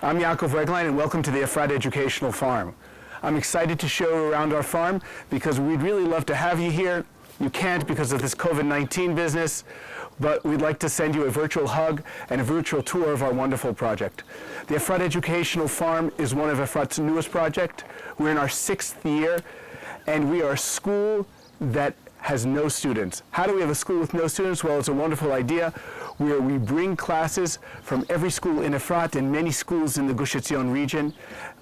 I'm Yaakov Weglein, and welcome to the Efrat Educational Farm. I'm excited to show you around our farm because we'd really love to have you here. You can't because of this COVID-19 business, but we'd like to send you a virtual hug and a virtual tour of our wonderful project. The Efrat Educational Farm is one of Efrat's newest projects. We're in our 6th year, and we are a school that has no students. How do we have a school with no students? Well, it's a wonderful idea where we bring classes from every school in Efrat and many schools in the Gush Etzion region.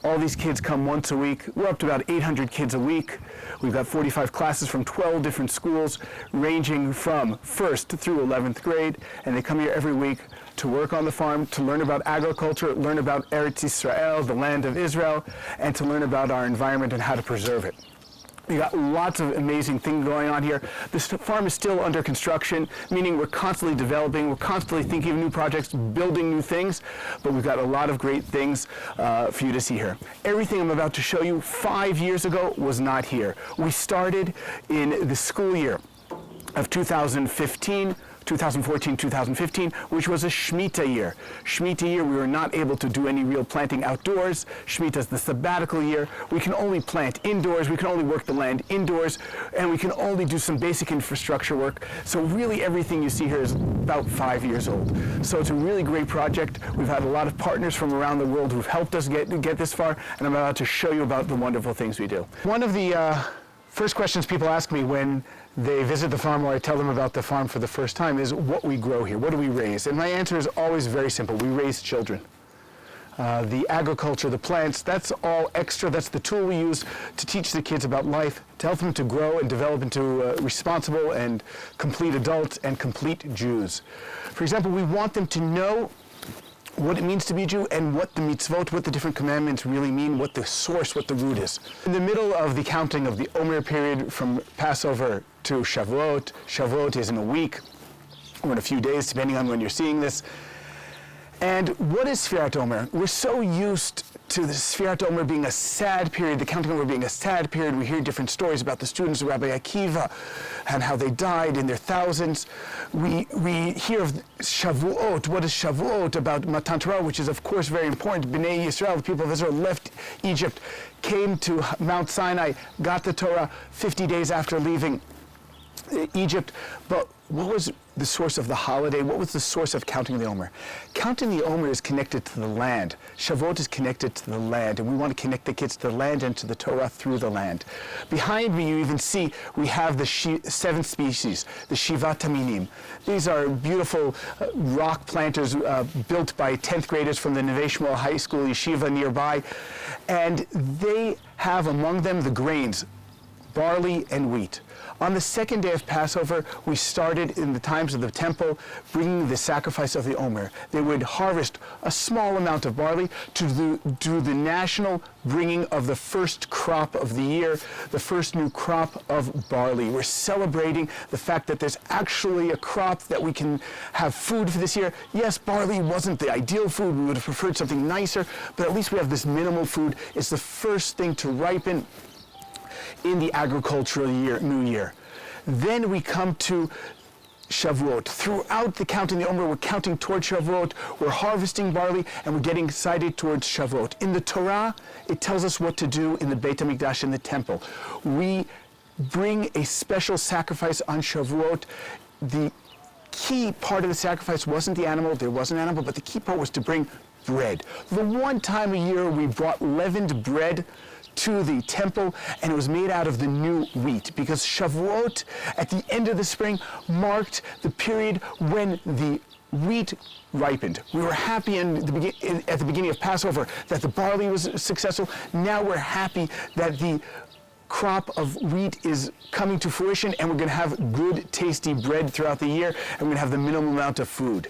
All these kids come once a week. We're up to about 800 kids a week. We've got 45 classes from 12 different schools, ranging from 1st through 11th grade, and they come here every week to work on the farm, to learn about agriculture, learn about Eretz Yisrael, the land of Israel, and to learn about our environment and how to preserve it. We got lots of amazing things going on here. This farm is still under construction, meaning we're constantly developing, we're constantly thinking of new projects, building new things, but we've got a lot of great things for you to see here. Everything I'm about to show you 5 years ago was not here. We started in the school year of 2014-2015, which was a Shemitah year. Shemitah year, we were not able to do any real planting outdoors. Shemitah is the sabbatical year. We can only plant indoors, we can only work the land indoors, and we can only do some basic infrastructure work. So really everything you see here is about 5 years old. So it's a really great project. We've had a lot of partners from around the world who've helped us get this far, and I'm about to show you about the wonderful things we do. One of the first questions people ask me when they visit the farm or I tell them about the farm for the first time is what we grow here, what do we raise? And my answer is always very simple. We raise children. The agriculture, the plants, that's all extra. That's the tool we use to teach the kids about life, to help them to grow and develop into responsible and complete adults and complete Jews. For example, we want them to know what it means to be a Jew and what the mitzvot, what the different commandments really mean, what the source, what the root is. In the middle of the counting of the Omer period from Passover to Shavuot, Shavuot is in a week or in a few days, depending on when you're seeing this. And what is Sfirat Omer? We're so used to the Sfirat Omer being a sad period, the counting Omer being a sad period. We hear different stories about the students of Rabbi Akiva and how they died in their thousands. We hear of Shavuot. What is Shavuot? About Matan Torah, which is of course very important. Bnei Yisrael, the people of Israel, left Egypt, came to Mount Sinai, got the Torah 50 days after leaving Egypt. But what was the source of the holiday? What was the source of counting the Omer? Counting the Omer is connected to the land. Shavuot is connected to the land, and we want to connect the kids to the land and to the Torah through the land. Behind me, you even see we have the 7 species, the Shivat Taminim. These are beautiful rock planters built by 10th graders from the Neve Shmuel High School Yeshiva nearby, and they have among them the grains, barley and wheat. On the 2nd day of Passover, we started in the times of the temple bringing the sacrifice of the Omer. They would harvest a small amount of barley to do the national bringing of the first crop of the year, the first new crop of barley. We're celebrating the fact that there's actually a crop that we can have food for this year. Yes, barley wasn't the ideal food. We would have preferred something nicer, but at least we have this minimal food. It's the first thing to ripen in the agricultural year, new year. Then we come to Shavuot. Throughout the counting the Omer, we're counting towards Shavuot, we're harvesting barley, and we're getting excited towards Shavuot. In the Torah, it tells us what to do in the Beit HaMikdash, in the temple. We bring a special sacrifice on Shavuot. The key part of the sacrifice wasn't the animal, there was an animal, but the key part was to bring bread. The one time a year we brought leavened bread to the temple, and it was made out of the new wheat, because Shavuot, at the end of the spring, marked the period when the wheat ripened. We were happy at the beginning of Passover that the barley was successful. Now we're happy that the crop of wheat is coming to fruition, and we're going to have good, tasty bread throughout the year, and we're going to have the minimum amount of food.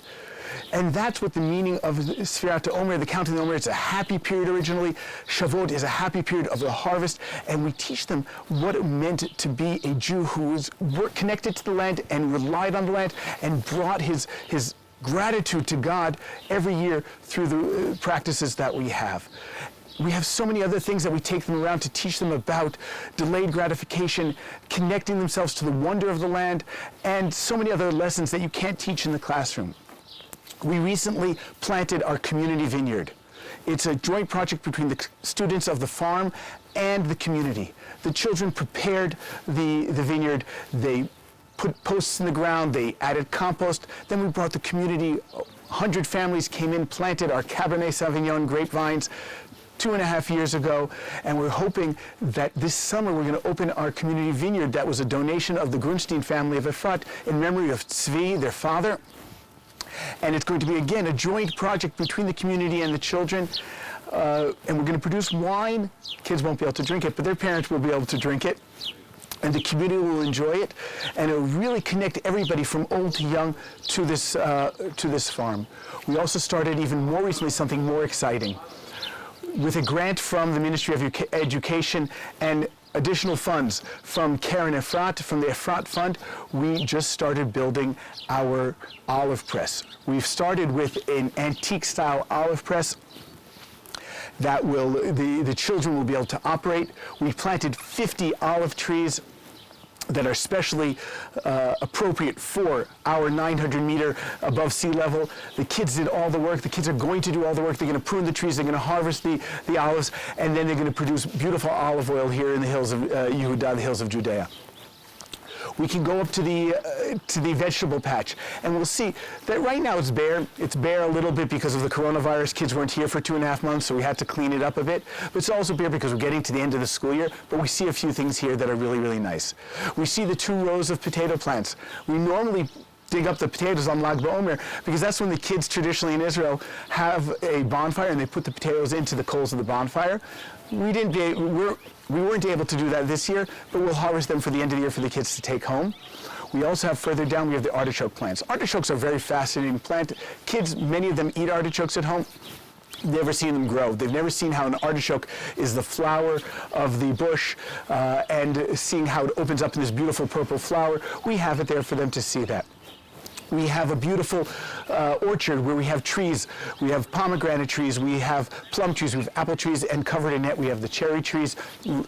And that's what the meaning of Sfirat Omer, the counting the Omer, it's a happy period originally. Shavuot is a happy period of the harvest, and we teach them what it meant to be a Jew who was connected to the land and relied on the land and brought his gratitude to God every year through the practices that we have. We have so many other things that we take them around to teach them about delayed gratification, connecting themselves to the wonder of the land, and so many other lessons that you can't teach in the classroom. We recently planted our community vineyard. It's a joint project between the students of the farm and the community. The children prepared the vineyard. They put posts in the ground. They added compost. Then we brought the community. 100 families came in, planted our Cabernet Sauvignon grapevines 2.5 years ago, and we're hoping that this summer we're going to open our community vineyard that was a donation of the Grunstein family of Efrat in memory of Tzvi, their father. And it's going to be, again, a joint project between the community and the children. And we're going to produce wine. Kids won't be able to drink it, but their parents will be able to drink it. And the community will enjoy it. And it'll really connect everybody from old to young to this farm. We also started even more recently something more exciting. With a grant from the Ministry of Education and additional funds from Karen Efrat, from the Efrat Fund, we just started building our olive press. We've started with an antique-style olive press that the children will be able to operate. We've planted 50 olive trees that are specially appropriate for our 900-meter above sea level. The kids did all the work. The kids are going to do all the work. They're going to prune the trees. They're going to harvest the olives, and then they're going to produce beautiful olive oil here in the hills of Yehuda, the hills of Judea. We can go up to the vegetable patch, and we'll see that right now it's bare. It's bare a little bit because of the coronavirus. Kids weren't here for 2.5 months, so we had to clean it up a bit. But it's also bare because we're getting to the end of the school year, but we see a few things here that are really, really nice. We see the 2 rows of potato plants. We normally dig up the potatoes on Lag BaOmer because that's when the kids traditionally in Israel have a bonfire and they put the potatoes into the coals of the bonfire. We weren't able to do that this year, but we'll harvest them for the end of the year for the kids to take home. We also have further down, we have the artichoke plants. Artichokes are a very fascinating plant. Kids, many of them eat artichokes at home. Never seen them grow. They've never seen how an artichoke is the flower of the bush and seeing how it opens up in this beautiful purple flower. We have it there for them to see that. We have a beautiful orchard where we have trees. We have pomegranate trees. We have plum trees. We have apple trees, and covered in net we have the cherry trees.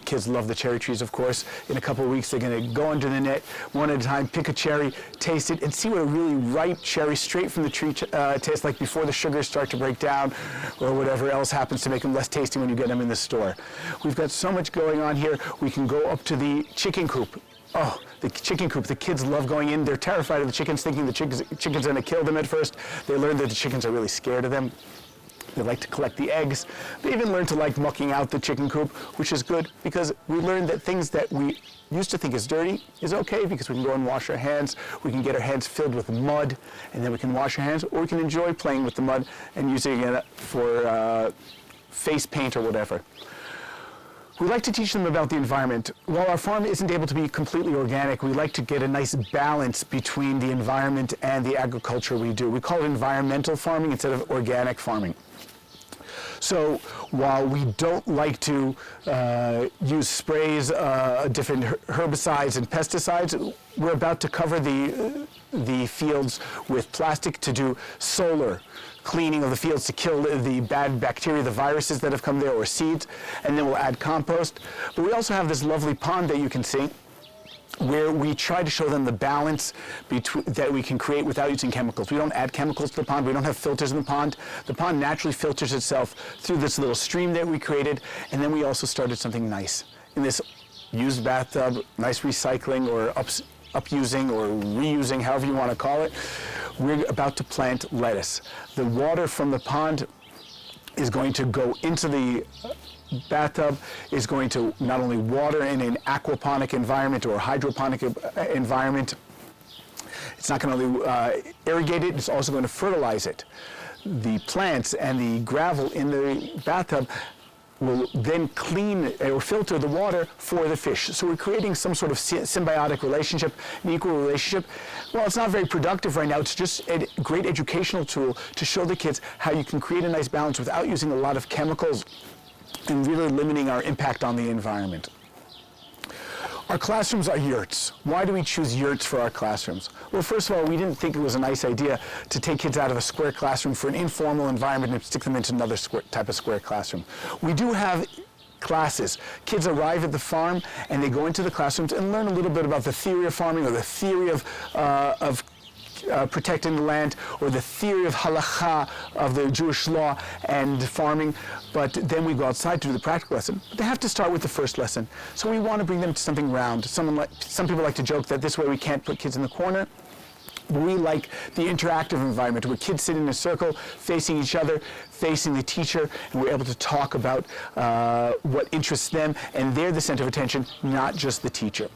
Kids love the cherry trees, of course. In a couple of weeks, they're going to go under the net one at a time, pick a cherry, taste it, and see what a really ripe cherry straight from the tree tastes like before the sugars start to break down or whatever else happens to make them less tasty when you get them in the store. We've got so much going on here. We can go up to the chicken coop. Oh, the chicken coop. The kids love going in. They're terrified of the chickens, thinking the chicken's going to kill them at first. They learn that the chickens are really scared of them. They like to collect the eggs. They even learn to like mucking out the chicken coop, which is good because we learned that things that we used to think is dirty is okay because we can go and wash our hands. We can get our hands filled with mud, and then we can wash our hands, or we can enjoy playing with the mud and using it for face paint or whatever. We like to teach them about the environment. While our farm isn't able to be completely organic, we like to get a nice balance between the environment and the agriculture we do. We call it environmental farming instead of organic farming. So while we don't like to use sprays, different herbicides and pesticides, we're about to cover the fields with plastic to do solar cleaning of the fields to kill the bad bacteria, the viruses that have come there, or seeds, and then we'll add compost. But we also have this lovely pond that you can see, where we try to show them the balance that we can create without using chemicals. We don't add chemicals to the pond. We don't have filters in the pond. The pond naturally filters itself through this little stream that we created, and then we also started something nice. In this used bathtub, nice recycling or upusing or reusing, however you want to call it, we're about to plant lettuce. The water from the pond is going to go into the bathtub, is going to not only water in an aquaponic environment or hydroponic environment, it's not going to only irrigate it, it's also going to fertilize it. The plants and the gravel in the bathtub will then clean or filter the water for the fish. So we're creating some sort of symbiotic relationship, an equal relationship. Well, it's not very productive right now. It's just a great educational tool to show the kids how you can create a nice balance without using a lot of chemicals and really limiting our impact on the environment. Our classrooms are yurts. Why do we choose yurts for our classrooms? Well, first of all, we didn't think it was a nice idea to take kids out of a square classroom for an informal environment and stick them into another type of square classroom. We do have classes. Kids arrive at the farm and they go into the classrooms and learn a little bit about the theory of farming or the theory of protecting the land, or the theory of halakha, of the Jewish law and farming, but then we go outside to do the practical lesson. But they have to start with the first lesson. So we want to bring them to something round. Some people like to joke that this way we can't put kids in the corner. We like the interactive environment where kids sit in a circle, facing each other, facing the teacher, and we're able to talk about what interests them, and they're the center of attention, not just the teacher.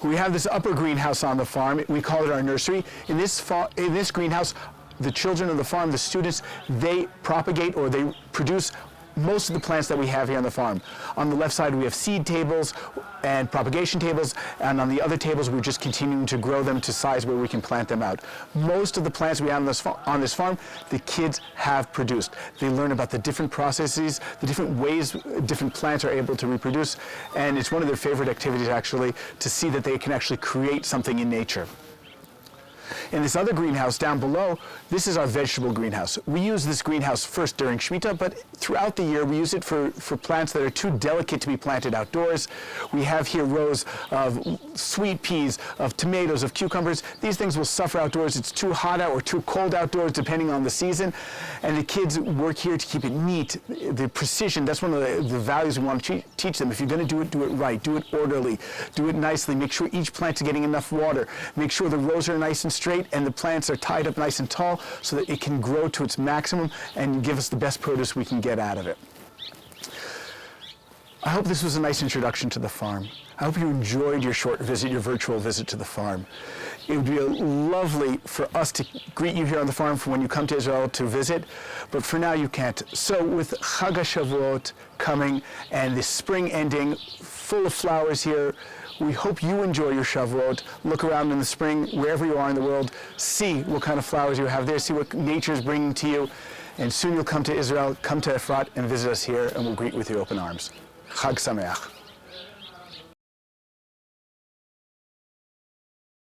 We have this upper greenhouse on the farm. We call it our nursery. In this greenhouse, the children of the farm, the students, they propagate or they produce most of the plants that we have here on the farm. On the left side, we have seed tables and propagation tables, and on the other tables, we're just continuing to grow them to size where we can plant them out. Most of the plants we have on this farm, the kids have produced. They learn about the different processes, the different ways different plants are able to reproduce, and it's one of their favorite activities, actually, to see that they can actually create something in nature. In this other greenhouse down below, this is our vegetable greenhouse. We use this greenhouse first during Shemitah, but throughout the year we use it for plants that are too delicate to be planted outdoors. We have here rows of sweet peas, of tomatoes, of cucumbers. These things will suffer outdoors. It's too hot out or too cold outdoors, depending on the season. And the kids work here to keep it neat. The precision, that's one of the values we want to teach them. If you're going to do it right, do it orderly, do it nicely, make sure each plant is getting enough water, make sure the rows are nice and straight and the plants are tied up nice and tall so that it can grow to its maximum and give us the best produce we can get out of it. I hope this was a nice introduction to the farm. I hope you enjoyed your short visit, your virtual visit to the farm. It would be lovely for us to greet you here on the farm for when you come to Israel to visit, but for now you can't. So with Chag HaShavuot coming and the spring ending, full of flowers here, we hope you enjoy your Shavuot. Look around in the spring, wherever you are in the world, see what kind of flowers you have there, see what nature is bringing to you, and soon you'll come to Israel, come to Efrat, and visit us here, and we'll greet with your open arms. Chag Sameach.